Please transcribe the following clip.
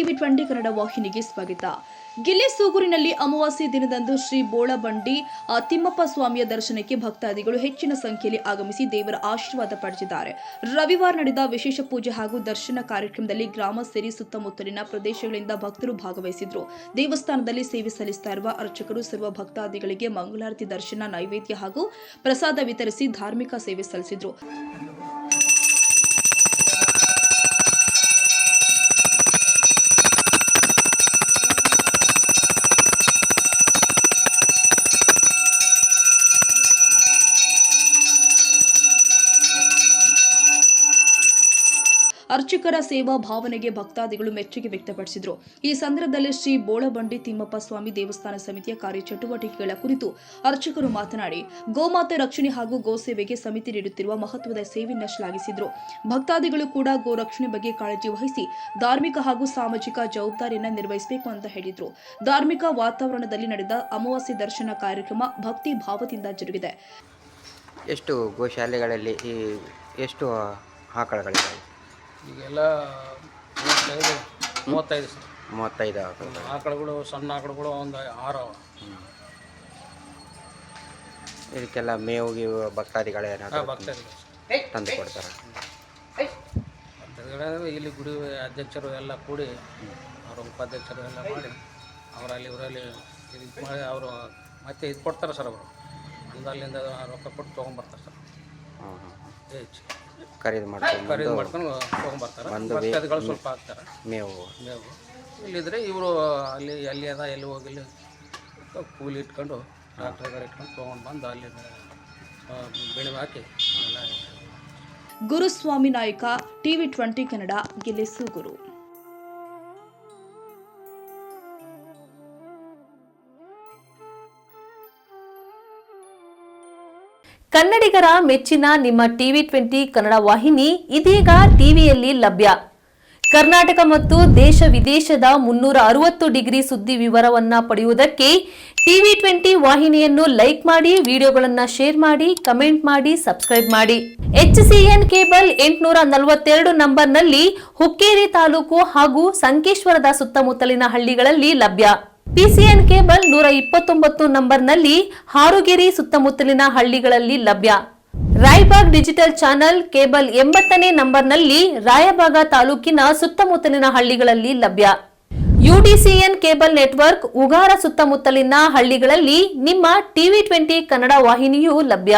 TV 20 Kannada ವಾಹಿನಿಗೆ ಸ್ವಾಗತ. ಗಿಲೆಸೂಗೂರಿನಲ್ಲಿ ಅಮಾವಾಸ್ಯೆ ದಿನದಂದು ಶ್ರೀ ಬೋಳಬಂಡಿ ತಿಮ್ಮಪ್ಪ ಸ್ವಾಮಿಯ ದರ್ಶನಕ್ಕೆ ಭಕ್ತಾದಿಗಳು ಹೆಚ್ಚಿನ ಸಂಖ್ಯೆಯಲ್ಲಿ ಆಗಮಿಸಿ ದೇವರ ಆಶೀರ್ವಾದ ಪಡೆದಿದ್ದಾರೆ. ರವಿವಾರ ನಡೆದ ವಿಶೇಷ ಪೂಜೆ ಹಾಗೂ ದರ್ಶನ ಕಾರ್ಯಕ್ರಮದಲ್ಲಿ ಗ್ರಾಮ ಸೇರಿ ಸುತ್ತಮುತ್ತಲಿನ ಪ್ರದೇಶಗಳಿಂದ ಭಕ್ತರು ಭಾಗವಹಿಸಿದ್ರು. ದೇವಸ್ಥಾನದಲ್ಲಿ ಸೇವೆ ಸಲ್ಲಿಸುತ್ತಾ ಇರುವ ಅರ್ಚಕರು ಸರ್ವ ಭಕ್ತಾದಿಗಳಿಗೆ ಮಂಗಳಾರತಿ, ದರ್ಶನ, ನೈವೇದ್ಯ ಹಾಗೂ ಪ್ರಸಾದ ವಿತರಿಸಿ ಧಾರ್ಮಿಕ ಸೇವೆ ಸಲ್ಲಿಸಿದ್ರು. ಅರ್ಚಕರ ಸೇವಾ ಭಾವನೆಗೆ ಭಕ್ತಾದಿಗಳು ಮೆಚ್ಚುಗೆ ವ್ಯಕ್ತಪಡಿಸಿದರು. ಈ ಸಂದರ್ಭದಲ್ಲಿ ಶ್ರೀ ಬೋಳಬಂಡಿ ತಿಮ್ಮಪ್ಪ ಸ್ವಾಮಿ ದೇವಸ್ಥಾನ ಸಮಿತಿಯ ಕಾರ್ಯಚಟುವಟಿಕೆಗಳ ಕುರಿತು ಅರ್ಚಕರು ಮಾತನಾಡಿ, ಗೋಮಾತೆ ರಕ್ಷಣೆ ಹಾಗೂ ಗೋಸೇವೆಗೆ ಸಮಿತಿ ನೀಡುತ್ತಿರುವ ಮಹತ್ವದ ಸೇವೆಯನ್ನು ಶ್ಲಾಘಿಸಿದರು. ಭಕ್ತಾದಿಗಳು ಕೂಡ ಗೋ ರಕ್ಷಣೆ ಬಗ್ಗೆ ಕಾಳಜಿ ವಹಿಸಿ ಧಾರ್ಮಿಕ ಹಾಗೂ ಸಾಮಾಜಿಕ ಜವಾಬ್ದಾರಿಯನ್ನು ನಿರ್ವಹಿಸಬೇಕು ಅಂತ ಹೇಳಿದರು. ಧಾರ್ಮಿಕ ವಾತಾವರಣದಲ್ಲಿ ನಡೆದ ಅಮಾವಾಸ್ಯೆ ದರ್ಶನ ಕಾರ್ಯಕ್ರಮ ಭಕ್ತಿ ಭಾವದಿಂದ ಜರುಗಿದೆ. ಎಷ್ಟು ಗೋಶಾಲೆಗಳಲ್ಲಿ ಎಷ್ಟು ಆಕಳಗಳಿವೆ? ಈಗೆಲ್ಲ 35 ಸರ್. 35 ಆಕಳುಗಳು, ಸಣ್ಣ ಆಕಳುಗಳು ಒಂದು 6 ಅವ. ಇದಕ್ಕೆಲ್ಲ ಮೇವಿಗೆ ಭಕ್ತಾದಿಗಳೇನಾದ್ರು ತಂದು ಕೊಡ್ತಾರೆ. ಇಲ್ಲಿ ಗುಡಿ ಅಧ್ಯಕ್ಷರು ಎಲ್ಲ ಕೂಡಿ ಅವರ ಉಪಾಧ್ಯಕ್ಷರು ಎಲ್ಲ ಮಾಡಿ ಅವರಲ್ಲಿ ಇವರಲ್ಲಿ ಇದು ಮಾಡಿ ಅವರು ಮತ್ತೆ ಇದು ಕೊಡ್ತಾರೆ ಸರ್. ಅವರು ಅಲ್ಲಿಂದ ರೊಕ್ಕ ಕೊಟ್ಟು ತೊಗೊಂಬರ್ತಾರೆ ಸರ್. ಖರೀದಿ ಮಾಡ್ಕೊಂಡು ತೊಗೊಂಬರ್ತಾರೆ. ಭಕ್ತಾದಿಗಳು ಸ್ವಲ್ಪ ಹಾಕ್ತಾರೆ ಮೇವು. ಇಲ್ಲಿದ್ರೆ ಇವರು ಅಲ್ಲಿ ಅದ ಎಲ್ಲಿ ಹೋಗಿಲ್ಲಿ ಕೂಲಿ ಇಟ್ಕೊಂಡು ಟ್ರಾಕ್ಟರ್ ಗಾಡಿ ಇಟ್ಕೊಂಡು ತೊಗೊಂಡು ಬಂದು ಅಲ್ಲಿ ಬೆಳೆ ಹಾಕಿ ಎಲ್ಲ. ಗುರುಸ್ವಾಮಿ ನಾಯಕ, ಟಿವಿ 20 ಕನ್ನಡ, ಗಿಲೆಸೂಗೂರು. ಕನ್ನಡಿಗರ ಮೆಚ್ಚಿನ ನಿಮ್ಮ ಟಿವಿ 20 ಕನ್ನಡ ವಾಹಿನಿ ಇದೀಗ ಟಿವಿಯಲ್ಲಿ ಲಭ್ಯ. ಕರ್ನಾಟಕ ಮತ್ತು ದೇಶ ವಿದೇಶದ 360 ಡಿಗ್ರಿ ಸುದ್ದಿ ವಿವರವನ್ನ ಪಡೆಯುವುದಕ್ಕೆ ಟಿವಿ 20 ವಾಹಿನಿಯನ್ನು ಲೈಕ್ ಮಾಡಿ, ವಿಡಿಯೋಗಳನ್ನು ಶೇರ್ ಮಾಡಿ, ಕಮೆಂಟ್ ಮಾಡಿ, ಸಬ್ಸ್ಕ್ರೈಬ್ ಮಾಡಿ. HCN ಕೇಬಲ್ 842 ನಂಬರ್ನಲ್ಲಿ ಹುಕ್ಕೇರಿ ತಾಲೂಕು ಹಾಗೂ ಸಂಕೇಶ್ವರದ ಸುತ್ತಮುತ್ತಲಿನ ಹಳ್ಳಿಗಳಲ್ಲಿ ಲಭ್ಯ. PCN ಕೇಬಲ್ 129 ನಂಬರ್ನಲ್ಲಿ ಹಾರುಗೆರೆ ಸುತ್ತಮುತ್ತಲಿನ ಹಳ್ಳಿಗಳಲ್ಲಿ ಲಭ್ಯ. ರಾಯಬಾಗ್ ಡಿಜಿಟಲ್ ಚಾನೆಲ್ ಕೇಬಲ್ 80ನೇ ನಂಬರ್ನಲ್ಲಿ ರಾಯಬಾಗ ತಾಲೂಕಿನ ಸುತ್ತಮುತ್ತಲಿನ ಹಳ್ಳಿಗಳಲ್ಲಿ ಲಭ್ಯ. UDCN ಕೇಬಲ್ ನೆಟ್ವರ್ಕ್ ಉಗಾರ ಸುತ್ತಮುತ್ತಲಿನ ಹಳ್ಳಿಗಳಲ್ಲಿ ನಿಮ್ಮ ಟಿವಿ 20 ಕನ್ನಡ ವಾಹಿನಿಯೂ ಲಭ್ಯ.